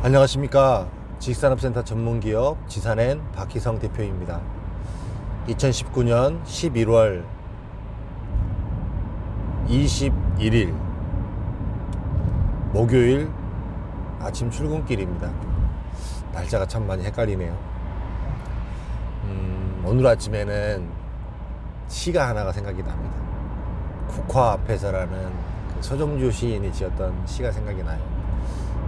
안녕하십니까. 지식산업센터 전문기업 지산엔 박희성 대표입니다. 2019년 11월 21일 목요일 아침 출근길입니다. 날짜가 참 많이 헷갈리네요. 오늘 아침에는 시가 하나가 생각이 납니다. 국화 앞에서라는 그 서정주 시인이 지었던 시가 생각이 나요.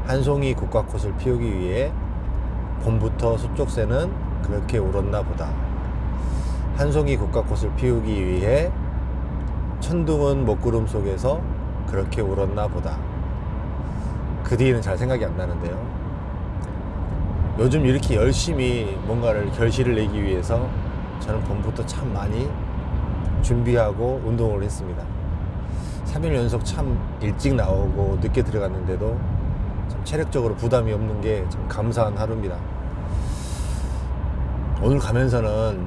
한 송이 국화꽃을 피우기 위해 봄부터 서쪽새는 그렇게 울었나 보다. 한 송이 국화꽃을 피우기 위해 천둥은 먹구름 속에서 그렇게 울었나 보다. 그 뒤에는 잘 생각이 안 나는데요. 요즘 이렇게 열심히 뭔가를 결실을 내기 위해서 저는 봄부터 참 많이 준비하고 운동을 했습니다. 3일 연속 참 일찍 나오고 늦게 들어갔는데도 참 체력적으로 부담이 없는 게 참 감사한 하루입니다. 오늘 가면서는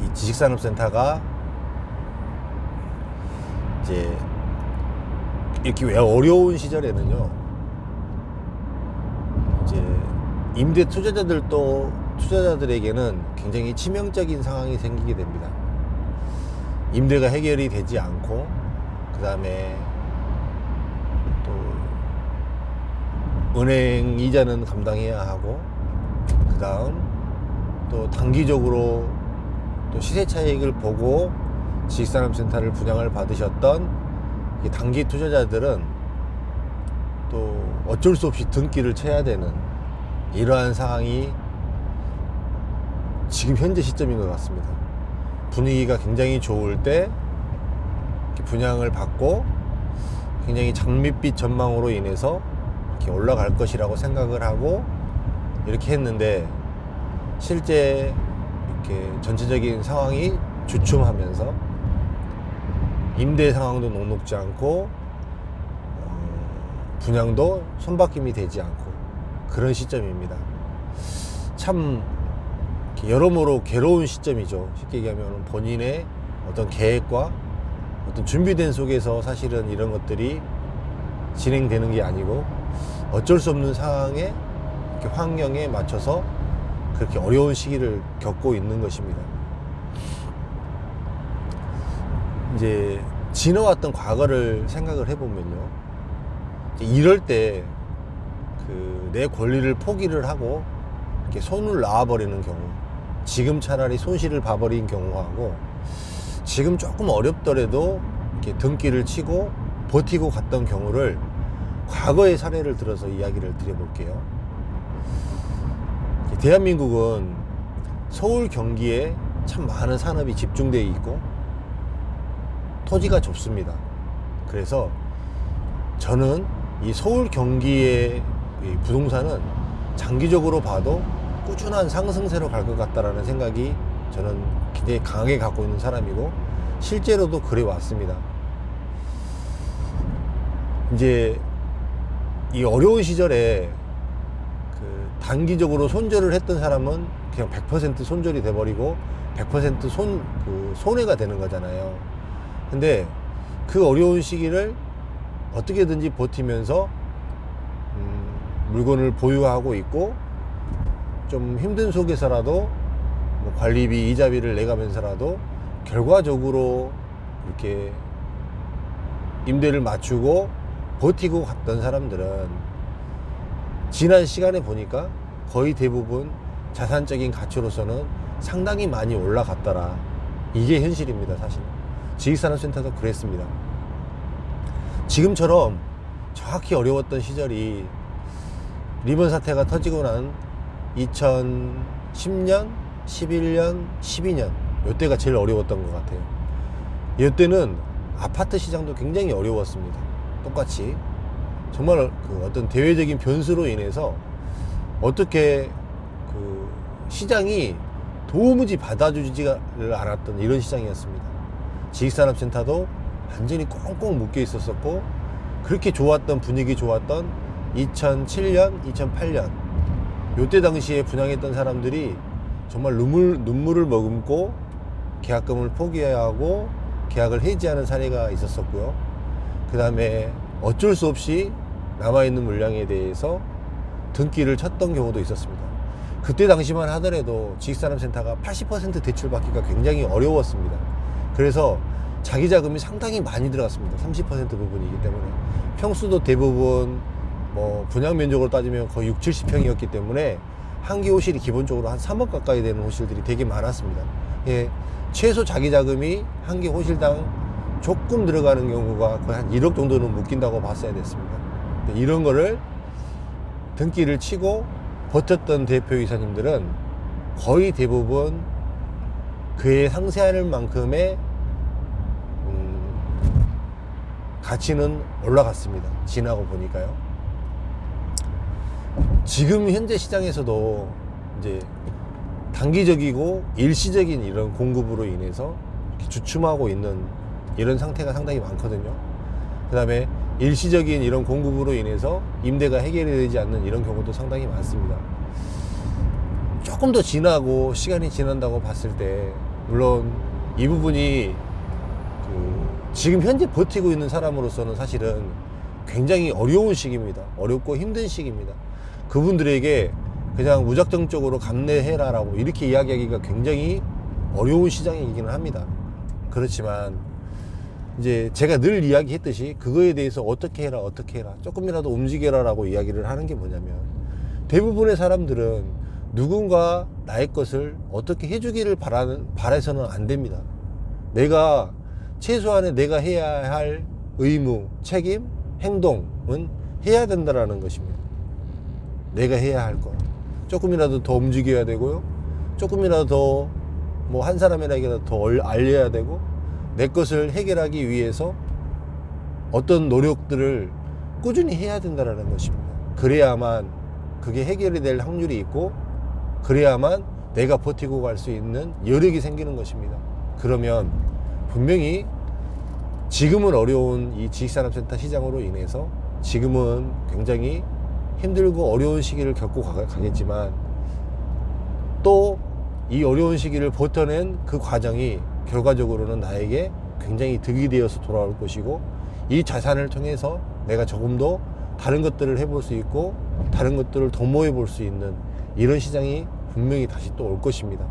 이 지식산업센터가 이제 이렇게 왜 어려운 시절에는요, 이제 임대 투자자들에게는 굉장히 치명적인 상황이 생기게 됩니다. 임대가 해결이 되지 않고, 그 다음에 은행 이자는 감당해야 하고, 그 다음 또 단기적으로 또 시세 차익을 보고 지식산업센터를 분양을 받으셨던 이 단기 투자자들은 또 어쩔 수 없이 등기를 쳐야 되는 이러한 상황이 지금 현재 시점인 것 같습니다. 분위기가 굉장히 좋을 때 분양을 받고 굉장히 장밋빛 전망으로 인해서 이렇게 올라갈 것이라고 생각을 하고 이렇게 했는데, 실제 이렇게 전체적인 상황이 주춤하면서 임대 상황도 녹록지 않고 분양도 손바뀜이 되지 않고 그런 시점입니다. 참 여러모로 괴로운 시점이죠. 쉽게 얘기하면 본인의 어떤 계획과 어떤 준비된 속에서 사실은 이런 것들이 진행되는 게 아니고 어쩔 수 없는 상황에, 이렇게 환경에 맞춰서 그렇게 어려운 시기를 겪고 있는 것입니다. 이제 지나왔던 과거를 생각을 해보면요, 이럴 때 내 권리를 포기를 하고 이렇게 손을 놔버리는 경우, 지금 차라리 손실을 봐버린 경우하고, 지금 조금 어렵더라도 이렇게 등기를 치고 버티고 갔던 경우를 과거의 사례를 들어서 이야기를 드려볼게요. 대한민국은 서울, 경기에 참 많은 산업이 집중되어 있고 토지가 좁습니다. 그래서 저는 이 서울, 경기의 이 부동산은 장기적으로 봐도 꾸준한 상승세로 갈 것 같다라는 생각이 저는 굉장히 강하게 갖고 있는 사람이고, 실제로도 그래 왔습니다. 이제 이 어려운 시절에 그 단기적으로 손절을 했던 사람은 그냥 100% 손절이 돼버리고 100% 손해가 되는 거잖아요. 근데 그 어려운 시기를 어떻게든지 버티면서 물건을 보유하고 있고, 좀 힘든 속에서라도 뭐 관리비, 이자비를 내가면서라도 결과적으로 이렇게 임대를 맞추고 버티고 갔던 사람들은 지난 시간에 보니까 거의 대부분 자산적인 가치로서는 상당히 많이 올라갔더라. 이게 현실입니다. 사실 지식산업센터도 그랬습니다. 지금처럼 정확히 어려웠던 시절이 리먼 사태가 터지고 난 2010년, 11년, 12년, 이때가 제일 어려웠던 것 같아요. 이때는 아파트 시장도 굉장히 어려웠습니다. 똑같이 정말 그 어떤 대외적인 변수로 인해서 어떻게 그 시장이 도무지 받아주지를 않았던 이런 시장이었습니다. 지식산업센터도 완전히 꽁꽁 묶여 있었었고, 그렇게 좋았던, 분위기 좋았던 2007년, 2008년 요때 당시에 분양했던 사람들이 정말 눈물을 머금고 계약금을 포기하고 계약을 해지하는 사례가 있었었고요. 그 다음에 어쩔 수 없이 남아있는 물량에 대해서 등기를 쳤던 경우도 있었습니다. 그때 당시만 하더라도 지식산업센터가 80% 대출받기가 굉장히 어려웠습니다. 그래서 자기 자금이 상당히 많이 들어갔습니다. 30% 부분이기 때문에 평수도 대부분 뭐 분양 면적으로 따지면 거의 6, 70평이었기 때문에 한 개 호실이 기본적으로 한 3억 가까이 되는 호실들이 되게 많았습니다. 예, 최소 자기 자금이 한 개 호실당 조금 들어가는 경우가 거의 한 1억 정도는 묶인다고 봤어야 됐습니다. 이런 거를 등기를 치고 버텼던 대표이사님들은 거의 대부분 그에 상쇄하는 만큼의 가치는 올라갔습니다. 지나고 보니까요. 지금 현재 시장에서도 이제 단기적이고 일시적인 이런 공급으로 인해서 주춤하고 있는 이런 상태가 상당히 많거든요. 그 다음에 일시적인 이런 공급으로 인해서 임대가 해결이 되지 않는 이런 경우도 상당히 많습니다. 조금 더 지나고 시간이 지난다고 봤을 때 물론 이 부분이 지금 현재 버티고 있는 사람으로서는 사실은 굉장히 어려운 시기입니다. 어렵고 힘든 시기입니다. 그분들에게 그냥 무작정적으로 감내해라 라고 이렇게 이야기하기가 굉장히 어려운 시장이기는 합니다. 그렇지만 이제 제가 늘 이야기했듯이 그거에 대해서 어떻게 해라 조금이라도 움직여라 라고 이야기를 하는 게 뭐냐면, 대부분의 사람들은 누군가 나의 것을 어떻게 해주기를 바라서는 안 됩니다. 최소한의 내가 해야 할 의무, 책임, 행동은 해야 된다라는 것입니다. 내가 해야 할 것. 조금이라도 더 움직여야 되고요. 조금이라도 더 뭐 한 사람이라도 더 알려야 되고, 내 것을 해결하기 위해서 어떤 노력들을 꾸준히 해야 된다라는 것입니다. 그래야만 그게 해결이 될 확률이 있고, 그래야만 내가 버티고 갈 수 있는 여력이 생기는 것입니다. 그러면 분명히 지금은 어려운 이 지식산업센터 시장으로 인해서 지금은 굉장히 힘들고 어려운 시기를 겪고 가겠지만, 또 이 어려운 시기를 버텨낸 그 과정이 결과적으로는 나에게 굉장히 득이 되어서 돌아올 것이고, 이 자산을 통해서 내가 조금 더 다른 것들을 해볼 수 있고 다른 것들을 도모해 볼 수 있는 이런 시장이 분명히 다시 또 올 것입니다.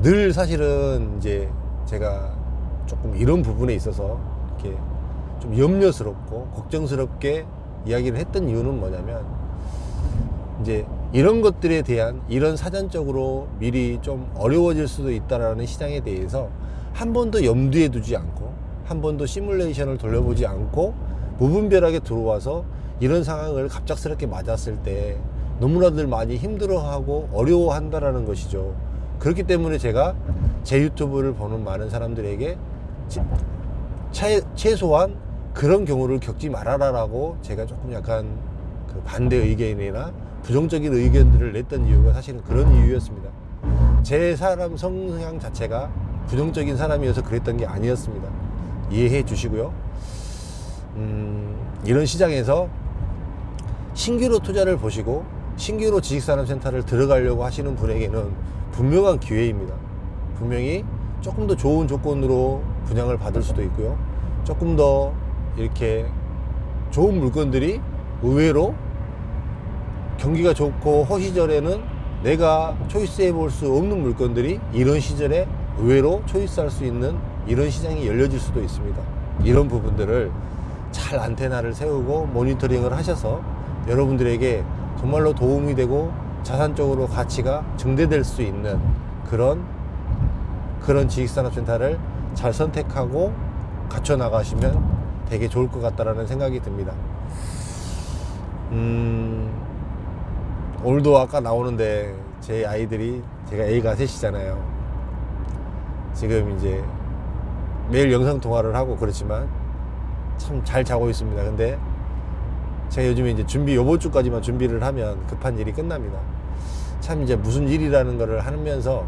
늘 사실은 이제 제가 조금 이런 부분에 있어서 이렇게 좀 염려스럽고 걱정스럽게 이야기를 했던 이유는 뭐냐면, 이제 이런 것들에 대한 이런 사전적으로 미리 좀 어려워질 수도 있다라는 시장에 대해서 한 번도 염두에 두지 않고 한 번도 시뮬레이션을 돌려보지 않고 무분별하게 들어와서 이런 상황을 갑작스럽게 맞았을 때 너무나들 많이 힘들어하고 어려워한다라는 것이죠. 그렇기 때문에 제가 제 유튜브를 보는 많은 사람들에게 최소한 그런 경우를 겪지 말아라라고 제가 조금 약간 그 반대 의견이나 부정적인 의견들을 냈던 이유가 사실은 그런 이유였습니다. 제 사람 성향 자체가 부정적인 사람이어서 그랬던 게 아니었습니다. 이해해 주시고요. 이런 시장에서 신규로 투자를 보시고 신규로 지식산업센터를 들어가려고 하시는 분에게는 분명한 기회입니다. 분명히 조금 더 좋은 조건으로 분양을 받을 수도 있고요. 조금 더 이렇게 좋은 물건들이 의외로 경기가 좋고 허시절에는 내가 초이스해 볼 수 없는 물건들이 이런 시절에 의외로 초이스할 수 있는 이런 시장이 열려질 수도 있습니다. 이런 부분들을 잘 안테나를 세우고 모니터링을 하셔서 여러분들에게 정말로 도움이 되고 자산적으로 가치가 증대될 수 있는 그런 지식산업센터를 잘 선택하고 갖춰 나가시면 되게 좋을 것 같다라는 생각이 듭니다. 오늘도 아까 나오는데 제 아이들이, 제가 애가 셋이잖아요. 지금 이제 매일 영상 통화를 하고 그렇지만 참 잘 자고 있습니다. 근데 제가 요즘에 이제 요번 주까지만 준비를 하면 급한 일이 끝납니다. 참 이제 무슨 일이라는 거를 하면서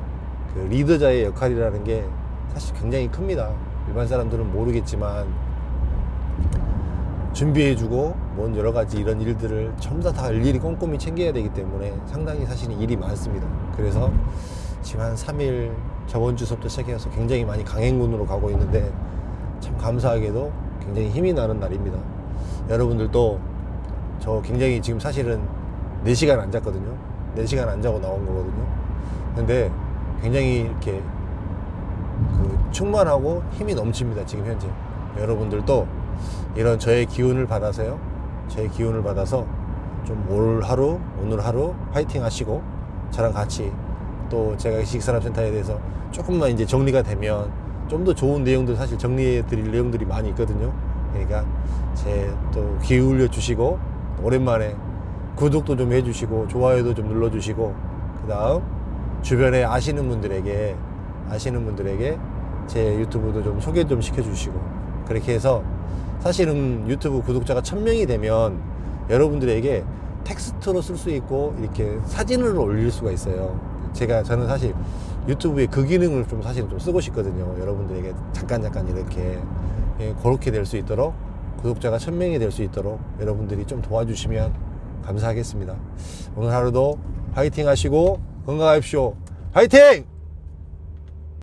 그 리더자의 역할이라는 게 사실 굉장히 큽니다. 일반 사람들은 모르겠지만 준비해주고 뭔 여러 가지 이런 일들을 전부 다 일일이 꼼꼼히 챙겨야 되기 때문에 상당히 사실 일이 많습니다. 그래서 지금 한 3일 저번 주부터 시작해서 굉장히 많이 강행군으로 가고 있는데 참 감사하게도 굉장히 힘이 나는 날입니다. 여러분들도 저 굉장히 지금 사실은 4시간 안 잤거든요. 4시간 안 자고 나온 거거든요. 근데 굉장히 이렇게 충만하고 힘이 넘칩니다. 지금 현재 여러분들도 이런 저의 기운을 받아서요, 저의 기운을 받아서 좀 오늘 하루 파이팅 하시고, 저랑 같이 또 제가 지식산업센터에 대해서 조금만 이제 정리가 되면 좀 더 좋은 내용들, 사실 정리해 드릴 내용들이 많이 있거든요. 그러니까 제 또 기울여 주시고, 오랜만에 구독도 좀 해주시고, 좋아요도 좀 눌러주시고, 그 다음 주변에 아시는 분들에게 제 유튜브도 좀 소개 좀 시켜주시고, 그렇게 해서 사실은 유튜브 구독자가 1000명이 되면 여러분들에게 텍스트로 쓸 수 있고 이렇게 사진을 올릴 수가 있어요. 저는 사실 유튜브에 그 기능을 좀 사실 좀 쓰고 싶거든요. 여러분들에게 잠깐 이렇게 그렇게 될 수 있도록, 구독자가 1000명이 될 수 있도록 여러분들이 좀 도와주시면 감사하겠습니다. 오늘 하루도 파이팅 하시고 건강하십시오. 파이팅!